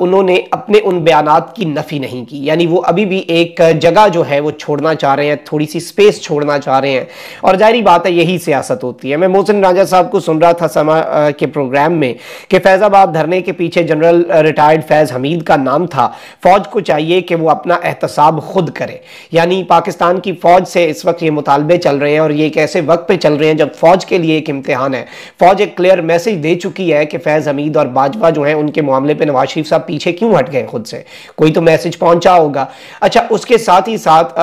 انہوں نے اپنے ان بیانات کی نفی نہیں کی، یعنی وہ ابھی بھی ایک جگہ جو ہے وہ چھوڑنا چاہ رہے ہیں، تھوڑی سی سپیس چھوڑنا چاہ رہے ہیں، اور ظاہری بات ہے یہی سیاست ہوتی ہے۔ میں محسن راجہ صاحب کو سن رہا تھا سما کے پروگرام میں کہ فیض آباد دھرنے کے پیچھے جنرل ریٹائرڈ فیض حمید کا نام تھا، فوج کو چاہیے کہ وہ اپنا احتساب خود کرے، یعنی پاکستان کی فوج سے اس وقت یہ مطالبے چل رہے ہیں اور یہ ایک ایسے وقت پہ چل رہے ہیں جب فوج کے لیے ایک امتحان ہے۔ فوج ایک کلیئر میسج دے چکی ہے کہ فیض حمید اور باجوہ جو ہیں ان کے معاملے پہ نواز شریف صاحب پیچھے کیوں ہٹ گئے خود سے، کوئی تو میسج پہنچا ہوگا۔ اچھا، اس کے ساتھ ہی ساتھ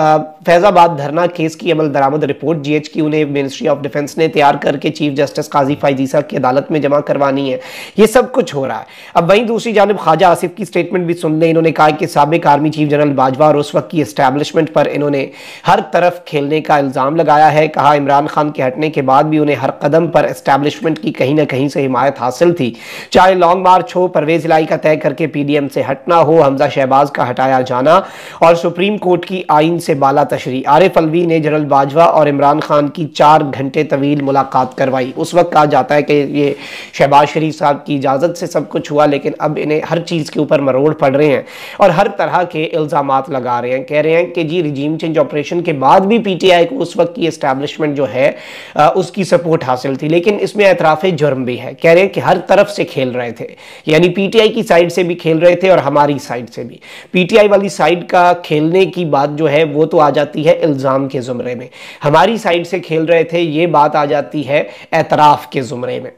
فیض آباد دھرنا کیس کی عمل درآمد رپورٹ جی ایچ کیو نے منسٹری آف ڈیفنس نے تیار کر کے چیف جسٹس قاضی فائز عیسیٰ کی عدالت میں جمع کروانی ہے۔ یہ سب کچھ ہو رہا ہے۔ اب وہیں دوسری جانب خواجہ آصف کی سٹیٹمنٹ بھی سن لیں، انہوں نے کہا کہ سابق آرمی چیف جنرل باجوہ اور اس وقت کی اسٹیبلشمنٹ پر انہوں نے ہر طرف کھیلنے کا الزام لگایا ہے۔ کہا عمران خان کے ہٹنے کے بعد بھی انہیں ہر قدم پر اسٹیبلشمنٹ کی کہیں نہ کہیں سے حمایت حاصل تھی، چاہے لانگ مارچ ہو، پرویز الہی کا طے کر کے پی ڈی ایم سے ہٹنا ہو، حمزہ شہباز کا ہٹایا جانا، اور سپریم کورٹ کی آئین سے بالا تشریح۔ عارف الوی نے جنرل باجوہ اور عمران خان کی 4 گھنٹے طویل ملاقات کروائی۔ اس وقت کہا جاتا ہے کہ یہ شہباز شریف صاحب کی اجازت سے سب کچھ ہوا، لیکن اب انہیں ہر چیز کے اوپر مروڑ پڑ رہے ہیں اور ہر طرح کے الزامات لگا رہے ہیں۔ کہہ رہے ہیں کہ جی ریجیم چینج آپریشن کے بعد بھی پی ٹی آئی کو اس وقت کی اسٹیبلشمنٹ جو ہے اس کی سپورٹ حاصل تھی، لیکن اس میں اعتراف جرم بھی ہے۔ کہہ رہے ہیں کہ ہر طرف سے کھیل رہے تھے، یعنی پی ٹی آئی کی سائیڈ سے بھی کھیل رہے تھے اور ہماری سائیڈ سے بھی۔ پی ٹی آئی والی سائیڈ کا کھیلنے کی بات جو ہے وہ تو آ جاتی ہے الزام کے زمرے میں، ہماری سائیڈ سے کھیل رہے تھے یہ بات آ جاتی ہے اعتراف کے زمرے میں،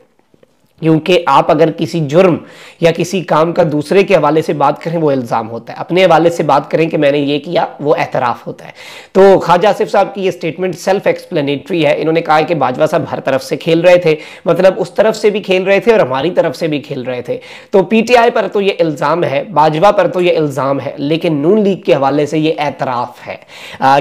کیونکہ آپ اگر کسی جرم یا کسی کام کا دوسرے کے حوالے سے بات کریں وہ الزام ہوتا ہے، اپنے حوالے سے بات کریں کہ میں نے یہ کیا وہ اعتراف ہوتا ہے۔ تو خواجہ آصف صاحب کی یہ سٹیٹمنٹ سیلف ایکسپلینیٹری ہے۔ انہوں نے کہا کہ باجوہ صاحب ہر طرف سے کھیل رہے تھے، مطلب اس طرف سے بھی کھیل رہے تھے اور ہماری طرف سے بھی کھیل رہے تھے۔ تو پی ٹی آئی پر تو یہ الزام ہے، باجوہ پر تو یہ الزام ہے، لیکن نون لیگ کے حوالے سے یہ اعتراف ہے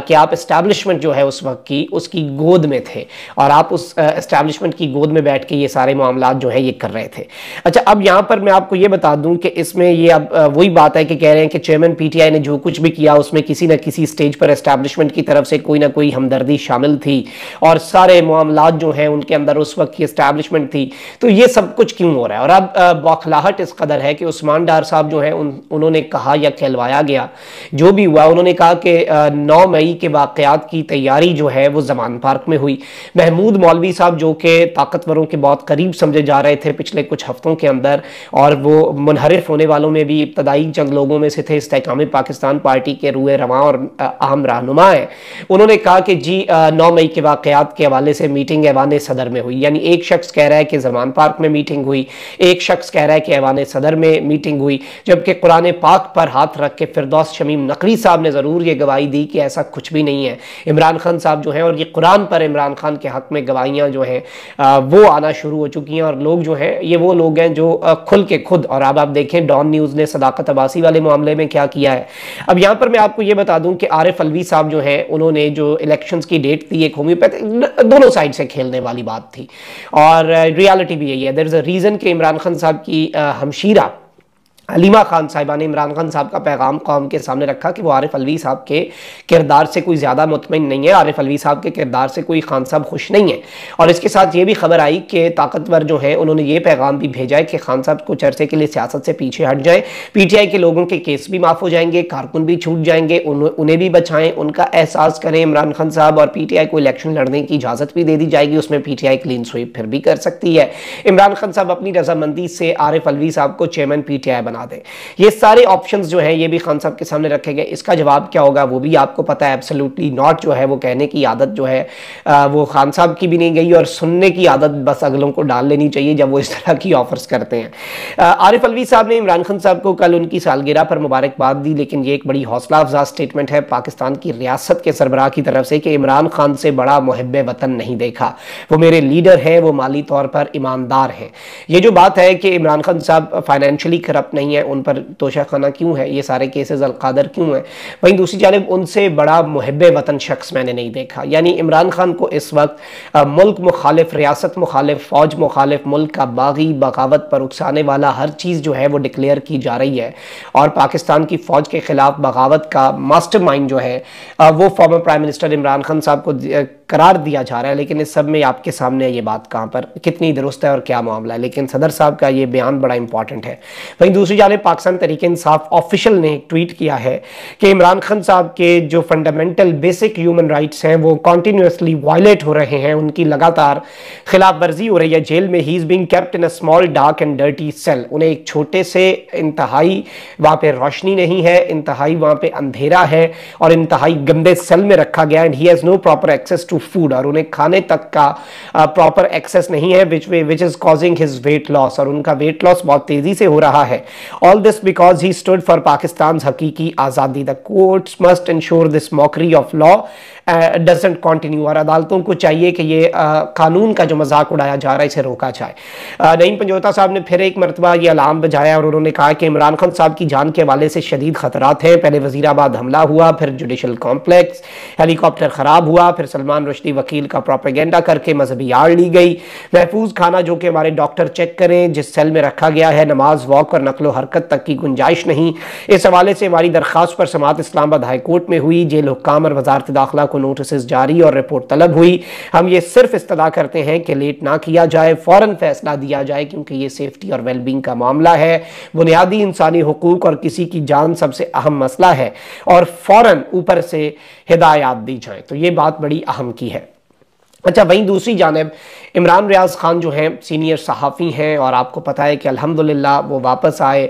کہ آپ اسٹیبلشمنٹ جو ہے اس وقت کی اس کی گود میں تھے اور آپ اس اسٹیبلشمنٹ کی گود میں بیٹھ کے یہ سارے معاملات جو ہے یہ کر رہے تھے۔ اچھا، اب یہاں پر میں آپ کو یہ بتا دوں کہ اس میں یہ اب وہی بات ہے کہ کہہ رہے ہیں کہ چیئرمین پی ٹی آئی نے جو کچھ بھی کیا اس میں کسی نہ کسی سٹیج پر اسٹیبلشمنٹ کی طرف سے کوئی نہ کوئی ہمدردی شامل تھی اور سارے معاملات جو ہیں ان کے اندر اس وقت کی اسٹیبلشمنٹ تھی۔ تو یہ سب کچھ کیوں ہو رہا ہے؟ اور اب بوکھلاہٹ اس قدر ہے کہ عثمان ڈار صاحب جو ہیں انہوں نے کہا یا کہلوایا گیا جو بھی ہوا، انہوں نے کہا کہ 9 مئی کے واقعات کی تیاری جو ہے وہ زمان پارک میں ہوئی۔ محمود مولوی صاحب جو کہ طاقتوروں کے بہت قریب سمجھے جا رہے تھے پچھلے کچھ ہفتوں کے اندر اور وہ منحرف ہونے والوں میں بھی ابتدائی چند لوگوں میں سے تھے، استحکام پاکستان پارٹی کے روئے رواں اور اہم رہنما ہیں، انہوں نے کہا کہ جی 9 مئی کے واقعات کے حوالے سے میٹنگ ایوان صدر میں ہوئی، یعنی ایک شخص کہہ رہا ہے کہ زمان پارک میں میٹنگ ہوئی، ایک شخص کہہ رہا ہے کہ ایوان صدر میں میٹنگ ہوئی، جبکہ قرآن پاک پر ہاتھ رکھ کے فردوس شمیم نقوی صاحب نے ضرور یہ گواہی دی کہ ایسا کچھ بھی نہیں ہے۔ عمران خان صاحب جو ہیں اور یہ قرآن پر عمران خان کے حق میں گواہیاں جو ہیں وہ آنا شروع ہو چکی ہیں، اور لوگ جو ہیں یہ وہ لوگ ہیں جو کھل کے خود، اور اب آپ دیکھیں ڈان نیوز نے صداقت عباسی والے معاملے میں کیا کیا ہے۔ اب یہاں پر میں آپ کو یہ بتا دوں کہ عارف الوی صاحب جو ہیں انہوں نے جو الیکشنز کی ڈیٹ تھی ایک ہومیوپیتھ دونوں سائیڈ سے کھیلنے والی بات تھی، اور ریالٹی بھی یہی ہے۔ دیر از اے ریزن کہ عمران خان صاحب کی ہمشیرہ علیمہ خان صاحبہ نے عمران خان صاحب کا پیغام قوم کے سامنے رکھا کہ وہ عارف الوی صاحب کے کردار سے کوئی زیادہ مطمئن نہیں ہے، عارف الوی صاحب کے کردار سے کوئی خان صاحب خوش نہیں ہے، اور اس کے ساتھ یہ بھی خبر آئی کہ طاقتور جو ہیں انہوں نے یہ پیغام بھی بھیجا ہے کہ خان صاحب کچھ عرصے کے لیے سیاست سے پیچھے ہٹ جائیں، پی ٹی آئی کے لوگوں کے کیس بھی معاف ہو جائیں گے، کارکن بھی چھوٹ جائیں گے، انہیں بھی بچائیں، ان کا احساس کریں عمران خان صاحب، اور پی ٹی آئی کو الیکشن لڑنے کی اجازت بھی دے دی جائے گی، اس میں P T I clean sweep پھر بھی کر سکتی ہے۔ عمران خان صاحب اپنی رضامندی سے عارف الوی صاحب کو چیئرمین پی ٹی آئی بنا دیں۔ یہ سارے آپشنز جو ہیں یہ بھی خان صاحب کے سامنے رکھے گئے۔ اس کا جواب کیا ہوگا وہ بھی آپ کو پتا ہے، ایبسلیوٹلی ناٹ جو ہے وہ کہنے کی عادت جو ہے وہ خان صاحب کی بھی نہیں گئی، اور سننے کی عادت بس اگلوں کو ڈال لینی چاہیے جب وہ اس طرح کی آفرز کرتے ہیں۔ عارف الوی صاحب نے عمران خان صاحب کو کل ان کی سالگرہ پر مبارکباد دی، لیکن یہ ایک بڑی حوصلہ افزا سٹیٹمنٹ ہے پاکستان کی ریاست کے سربراہ کی طرف سے کہ عمران خان سے بڑا محب وطن نہیں دیکھا، وہ میرے لیڈر ہیں، وہ مالی طور پر ایماندار ہیں۔ یہ جو بات ہے کہ عمران خان صاحب فائنینشلی کرپٹ نہیں ہے، ان پر توشہ خانہ کیوں ہے، یہ سارے کیسز القادر کیوں ہیں، وہیں دوسری جانب ان سے بڑا محب وطن شخص میں نے نہیں دیکھا۔ یعنی عمران خان کو اس وقت ملک مخالف، ریاست مخالف، فوج مخالف، ملک کا باغی، بغاوت پر اکسانے والا ہر چیز جو ہے وہ ڈکلیئر کی جا رہی ہے، اور پاکستان کی فوج کے خلاف بغاوت کا ماسٹر مائنڈ جو ہے وہ former prime minister Imran Khan صاحب کو قرار دیا جا رہا ہے، لیکن اس سب میں آپ کے سامنے یہ بات کہاں پر کتنی درست ہے اور کیا معاملہ ہے، لیکن صدر صاحب کا یہ بیان بڑا امپورٹنٹ ہے۔ وہیں دوسری جانب پاکستان تحریک انصاف آفیشل نے ٹویٹ کیا ہے کہ عمران خان صاحب کے جو فنڈامنٹل بیسک ہیومن رائٹس ہیں وہ کنٹینیوسلی وائلیٹ ہو رہے ہیں، ان کی لگاتار خلاف ورزی ہو رہی ہے جیل میں۔ He is being kept in a small dark and dirty cell, انہیں ایک چھوٹے سے انتہائی وہاں پہ روشنی نہیں ہے، انتہائی وہاں پہ اندھیرا ہے اور انتہائی گندے سیل میں رکھا گیا، and he has no proper access to food, اور انہیں کھانے تک کا پراپر ایکسیس نہیں ہے، which is causing his weight loss, اور ان کا ویٹ لاس بہت تیزی سے ہو رہا ہے۔ All this because he stood for پاکستان's حقیقی آزادی۔ The courts must ensure this mockery of law doesn't continue, اور عدالتوں کو چاہیے کہ یہ قانون کا جو مذاق اڑایا جا رہا ہے اسے روکا جائے۔ نعیم پنجوتا صاحب نے پھر ایک مرتبہ یہ الارم بجایا اور انہوں نے کہا کہ عمران خان صاحب کی جان کے حوالے سے شدید خطرات ہیں۔ پہلے وزیر آباد حملہ ہوا، پھر جوڈیشل کمپلیکس، ہیلی کاپٹر خراب ہوا، پھر سلمان رشدی وکیل کا پروپیگنڈا کر کے مذہبی آڑ لی گئی، محفوظ کھانا جو کہ ہمارے ڈاکٹر چیک کریں جس سیل میں رکھا گیا ہے، نماز، واک اور نقل و حرکت تک کی گنجائش نہیں۔ اس حوالے سے ہماری درخواست پر سماعت اسلام آباد ہائی کورٹ میں ہوئی، جیل حکام اور وزارت داخلہ کو نوٹسز جاری اور رپورٹ طلب ہوئی۔ ہم یہ صرف استدعا کرتے ہیں کہ لیٹ نہ کیا جائے، فوراً فیصلہ دیا جائے، کیونکہ یہ سیفٹی اور ویل بینگ کا معاملہ ہے، بنیادی انسانی حقوق اور کسی کی جان سب سے اہم مسئلہ ہے، اور فوراً اوپر سے ہدایات دی جائیں۔ تو یہ بات بڑی اہم کی ہے۔ اچھا، وہیں دوسری جانب عمران ریاض خان جو ہیں سینئر صحافی ہیں، اور آپ کو پتہ ہے کہ الحمدللہ وہ واپس آئے،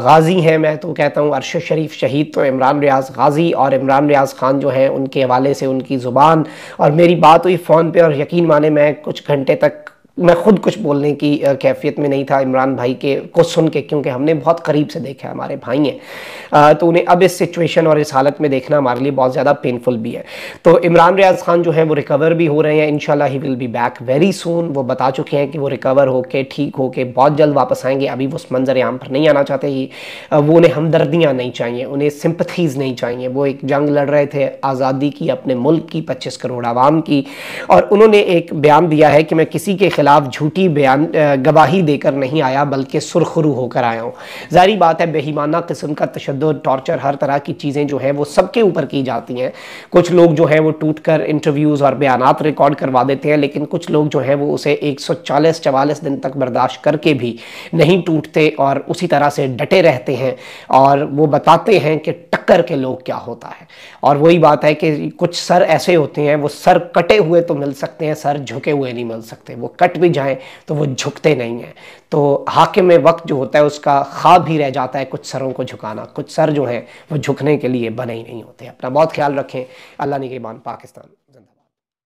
غازی ہیں، میں تو کہتا ہوں عرش شریف شہید تو عمران ریاض غازی، اور عمران ریاض خان جو ہیں ان کے حوالے سے ان کی زبان اور میری بات ہوئی فون پہ، اور یقین مانے میں کچھ گھنٹے تک میں خود کچھ بولنے کی کیفیت میں نہیں تھا عمران بھائی کے کو سن کے، کیونکہ ہم نے بہت قریب سے دیکھا ہے، ہمارے بھائی ہیں، تو انہیں اب اس سچویشن اور اس حالت میں دیکھنا ہمارے لیے بہت زیادہ پینفل بھی ہے۔ تو عمران ریاض خان جو ہیں وہ ریکور بھی ہو رہے ہیں، انشاءاللہ he will be back very soon. وہ بتا چکے ہیں کہ وہ ریکور ہو کے ٹھیک ہو کے بہت جلد واپس آئیں گے۔ ابھی وہ اس منظر عام پر نہیں آنا چاہتے ہی، وہ انہیں ہمدردیاں نہیں چاہیے، انہیں سمپتھیز نہیں چاہیے۔ وہ ایک جنگ لڑ رہے تھے آزادی کی، اپنے ملک کی، 25 کروڑ عوام کی، اور انہوں نے ایک بیان دیا ہے کہ میں کسی کے خلاف جھوٹی گواہی دے کر نہیں آیا بلکہ سرخرو ہو کر آیا ہوں۔ ظاہری بات ہے بے ایمانہ قسم کا تشدد، ٹارچر، ہر طرح کی چیزیں جو ہیں وہ سب کے اوپر کی جاتی ہیں۔ کچھ لوگ جو ہیں وہ ٹوٹ کر انٹرویوز اور بیانات ریکارڈ کروا دیتے ہیں، لیکن کچھ لوگ جو ہیں وہ اسے 140-44 دن تک برداشت کر کے بھی نہیں ٹوٹتے اور اسی طرح سے ڈٹے رہتے ہیں، اور وہ بتاتے ہیں کہ ٹکر کے لوگ کیا ہوتا ہے۔ اور وہی بات ہے کہ کچھ سر ایسے ہوتے ہیں، وہ سر کٹے ہوئے تو مل سکتے ہیں، سر جھکے ہوئے نہیں مل سکتے۔ وہ کٹ بھی جائیں تو وہ جھکتے نہیں ہیں۔ تو حاکم وقت جو ہوتا ہے اس کا خواب ہی رہ جاتا ہے کچھ سروں کو جھکانا، کچھ سر جو ہیں وہ جھکنے کے لیے بنے ہی نہیں ہوتے۔ اپنا بہت خیال رکھیں۔ اللہ نگہبان پاکستان۔